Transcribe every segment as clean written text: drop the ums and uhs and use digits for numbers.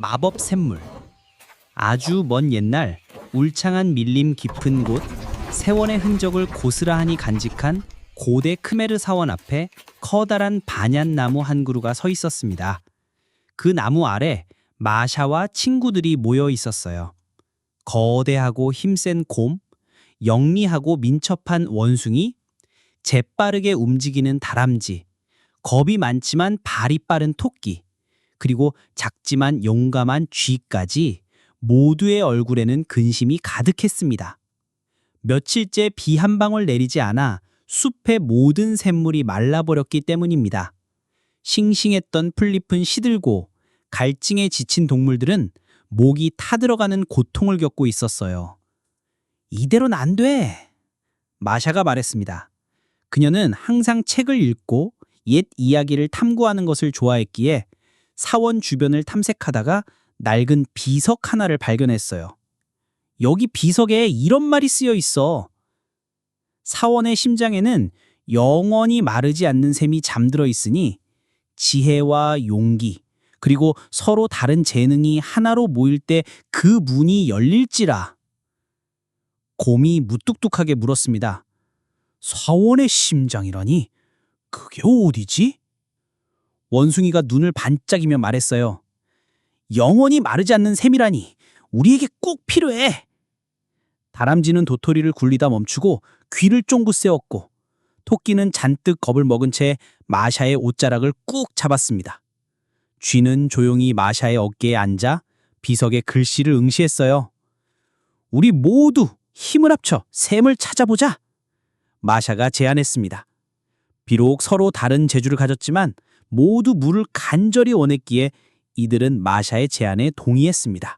마법 샘물. 아주 먼 옛날 울창한 밀림 깊은 곳 세원의 흔적을 고스란히 간직한 고대 크메르 사원 앞에 커다란 반얀나무 한 그루가 서 있었습니다. 그 나무 아래 마샤와 친구들이 모여 있었어요. 거대하고 힘센 곰, 영리하고 민첩한 원숭이, 재빠르게 움직이는 다람쥐, 겁이 많지만 발이 빠른 토끼, 그리고 작지만 용감한 쥐까지 모두의 얼굴에는 근심이 가득했습니다. 며칠째 비 한 방울 내리지 않아 숲의 모든 샘물이 말라버렸기 때문입니다. 싱싱했던 풀잎은 시들고 갈증에 지친 동물들은 목이 타들어가는 고통을 겪고 있었어요. 이대로는 안 돼, 마샤가 말했습니다. 그녀는 항상 책을 읽고 옛 이야기를 탐구하는 것을 좋아했기에 사원 주변을 탐색하다가 낡은 비석 하나를 발견했어요. 여기 비석에 이런 말이 쓰여 있어. 사원의 심장에는 영원히 마르지 않는 샘이 잠들어 있으니 지혜와 용기, 그리고 서로 다른 재능이 하나로 모일 때 그 문이 열릴지라. 곰이 무뚝뚝하게 물었습니다. 사원의 심장이라니? 그게 어디지? 원숭이가 눈을 반짝이며 말했어요. 영원히 마르지 않는 샘이라니 우리에게 꼭 필요해. 다람쥐는 도토리를 굴리다 멈추고 귀를 쫑긋 세웠고 토끼는 잔뜩 겁을 먹은 채 마샤의 옷자락을 꾹 잡았습니다. 쥐는 조용히 마샤의 어깨에 앉아 비석의 글씨를 응시했어요. 우리 모두 힘을 합쳐 샘을 찾아보자. 마샤가 제안했습니다. 비록 서로 다른 재주를 가졌지만 모두 물을 간절히 원했기에 이들은 마샤의 제안에 동의했습니다.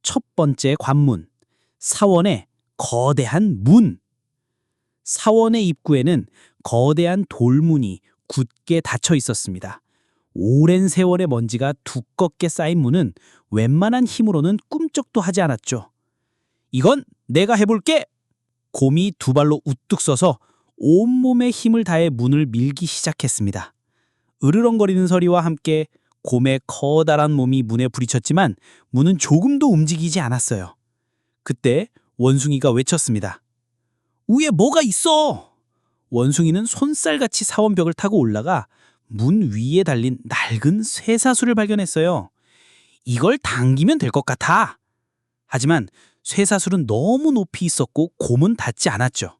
첫 번째 관문, 사원의 거대한 문. 사원의 입구에는 거대한 돌문이 굳게 닫혀 있었습니다. 오랜 세월의 먼지가 두껍게 쌓인 문은 웬만한 힘으로는 꿈쩍도 하지 않았죠. 이건 내가 해볼게! 곰이 두 발로 우뚝 서서 온몸의 힘을 다해 문을 밀기 시작했습니다. 으르렁거리는 소리와 함께 곰의 커다란 몸이 문에 부딪혔지만 문은 조금도 움직이지 않았어요. 그때 원숭이가 외쳤습니다. 위에 뭐가 있어! 원숭이는 손살같이 사원벽을 타고 올라가 문 위에 달린 낡은 쇠사슬을 발견했어요. 이걸 당기면 될 것 같아. 하지만 쇠사슬은 너무 높이 있었고 곰은 닿지 않았죠.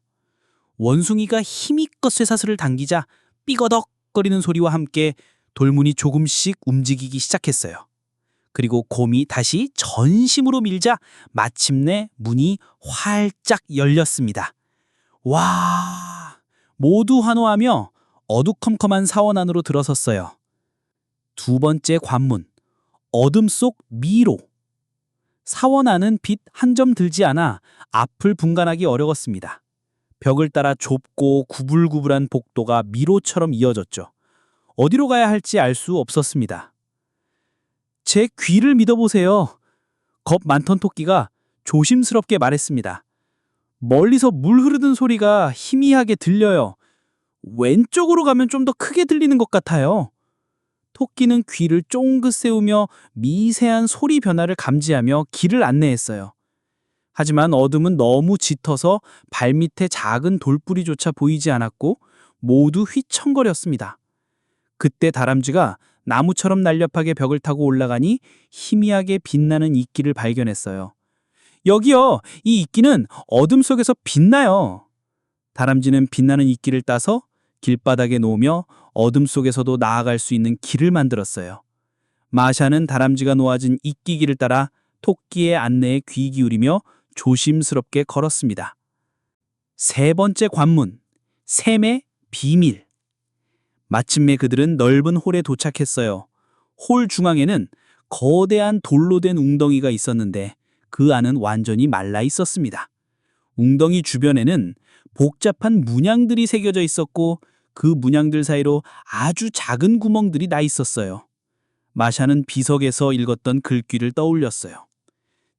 원숭이가 힘있껏 쇠사슬을 당기자 삐거덕거리는 소리와 함께 돌문이 조금씩 움직이기 시작했어요. 그리고 곰이 다시 전심으로 밀자 마침내 문이 활짝 열렸습니다. 와! 모두 환호하며 어두컴컴한 사원 안으로 들어섰어요. 두 번째 관문, 어둠 속 미로. 사원 안은 빛 한 점 들지 않아 앞을 분간하기 어려웠습니다. 벽을 따라 좁고 구불구불한 복도가 미로처럼 이어졌죠. 어디로 가야 할지 알 수 없었습니다. 제 귀를 믿어보세요. 겁 많던 토끼가 조심스럽게 말했습니다. 멀리서 물 흐르는 소리가 희미하게 들려요. 왼쪽으로 가면 좀 더 크게 들리는 것 같아요. 토끼는 귀를 쫑긋 세우며 미세한 소리 변화를 감지하며 길을 안내했어요. 하지만 어둠은 너무 짙어서 발밑에 작은 돌뿌리조차 보이지 않았고 모두 휘청거렸습니다. 그때 다람쥐가 나무처럼 날렵하게 벽을 타고 올라가니 희미하게 빛나는 이끼를 발견했어요. 여기요, 이 이끼는 어둠 속에서 빛나요. 다람쥐는 빛나는 이끼를 따서 길바닥에 놓으며 어둠 속에서도 나아갈 수 있는 길을 만들었어요. 마샤는 다람쥐가 놓아진 이끼길을 따라 토끼의 안내에 귀 기울이며 조심스럽게 걸었습니다. 세 번째 관문, 샘의 비밀. 마침내 그들은 넓은 홀에 도착했어요. 홀 중앙에는 거대한 돌로 된 웅덩이가 있었는데 그 안은 완전히 말라 있었습니다. 웅덩이 주변에는 복잡한 문양들이 새겨져 있었고 그 문양들 사이로 아주 작은 구멍들이 나 있었어요. 마샤는 비석에서 읽었던 글귀를 떠올렸어요.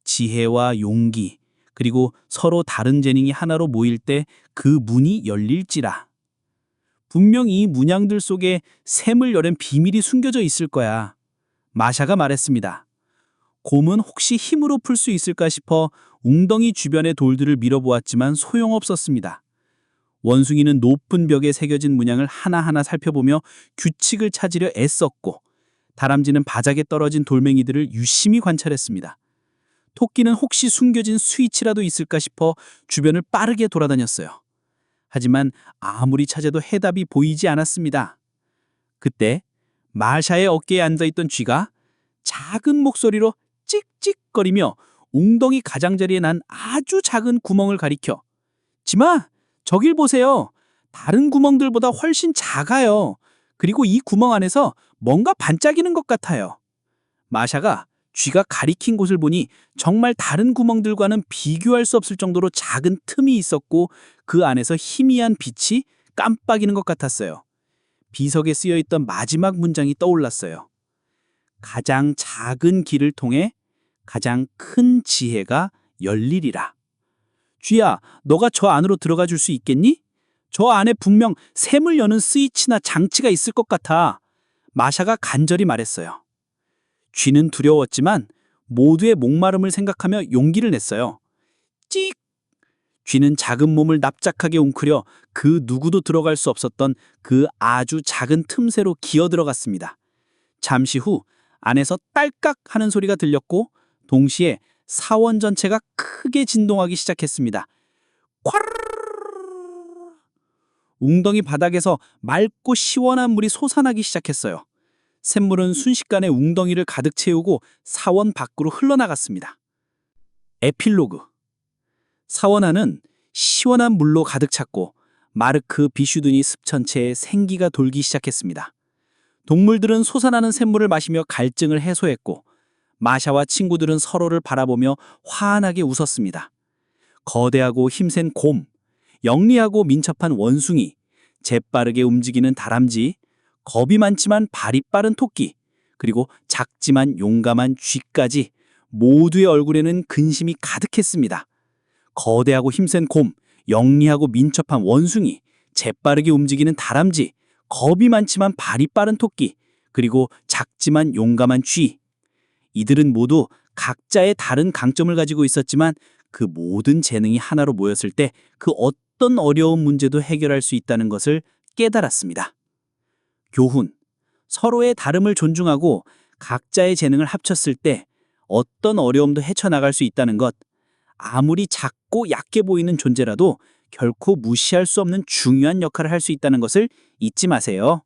지혜와 용기, 그리고 서로 다른 재능이 하나로 모일 때 그 문이 열릴지라. 분명 이 문양들 속에 샘을 여는 비밀이 숨겨져 있을 거야. 마샤가 말했습니다. 곰은 혹시 힘으로 풀 수 있을까 싶어 웅덩이 주변의 돌들을 밀어보았지만 소용없었습니다. 원숭이는 높은 벽에 새겨진 문양을 하나하나 살펴보며 규칙을 찾으려 애썼고, 다람쥐는 바닥에 떨어진 돌멩이들을 유심히 관찰했습니다. 토끼는 혹시 숨겨진 스위치라도 있을까 싶어 주변을 빠르게 돌아다녔어요. 하지만 아무리 찾아도 해답이 보이지 않았습니다. 그때 마샤의 어깨에 앉아있던 쥐가 작은 목소리로 찍찍거리며 웅덩이 가장자리에 난 아주 작은 구멍을 가리켜, "쥐마, 저길 보세요. 다른 구멍들보다 훨씬 작아요. 그리고 이 구멍 안에서 뭔가 반짝이는 것 같아요." 마샤가 쥐가 가리킨 곳을 보니 정말 다른 구멍들과는 비교할 수 없을 정도로 작은 틈이 있었고, 그 안에서 희미한 빛이 깜빡이는 것 같았어요. 비석에 쓰여있던 마지막 문장이 떠올랐어요. "가장 작은 길을 통해 가장 큰 지혜가 열리리라." 쥐야, 너가 저 안으로 들어가 줄 수 있겠니? 저 안에 분명 샘을 여는 스위치나 장치가 있을 것 같아. 마샤가 간절히 말했어요. 쥐는 두려웠지만 모두의 목마름을 생각하며 용기를 냈어요. 찍! 쥐는 작은 몸을 납작하게 웅크려 그 누구도 들어갈 수 없었던 그 아주 작은 틈새로 기어 들어갔습니다. 잠시 후 안에서 딸깍 하는 소리가 들렸고, 동시에 사원 전체가 크게 진동하기 시작했습니다. 콰르르르! 웅덩이 바닥에서 맑고 시원한 물이 솟아나기 시작했어요. 샘물은 순식간에 웅덩이를 가득 채우고 사원 밖으로 흘러나갔습니다. 에필로그. 사원 안은 시원한 물로 가득 찼고 마르크 비슈드니 습 전체에 생기가 돌기 시작했습니다. 동물들은 솟아나는 샘물을 마시며 갈증을 해소했고, 마샤와 친구들은 서로를 바라보며 환하게 웃었습니다. 거대하고 힘센 곰, 영리하고 민첩한 원숭이, 재빠르게 움직이는 다람쥐, 겁이 많지만 발이 빠른 토끼, 그리고 작지만 용감한 쥐까지 모두의 얼굴에는 근심이 가득했습니다. 거대하고 힘센 곰, 영리하고 민첩한 원숭이, 재빠르게 움직이는 다람쥐, 겁이 많지만 발이 빠른 토끼, 그리고 작지만 용감한 쥐. 이들은 모두 각자의 다른 강점을 가지고 있었지만 그 모든 재능이 하나로 모였을 때 그 어떤 어려운 문제도 해결할 수 있다는 것을 깨달았습니다. 교훈. 서로의 다름을 존중하고 각자의 재능을 합쳤을 때 어떤 어려움도 헤쳐나갈 수 있다는 것. 아무리 작고 약해 보이는 존재라도 결코 무시할 수 없는 중요한 역할을 할 수 있다는 것을 잊지 마세요.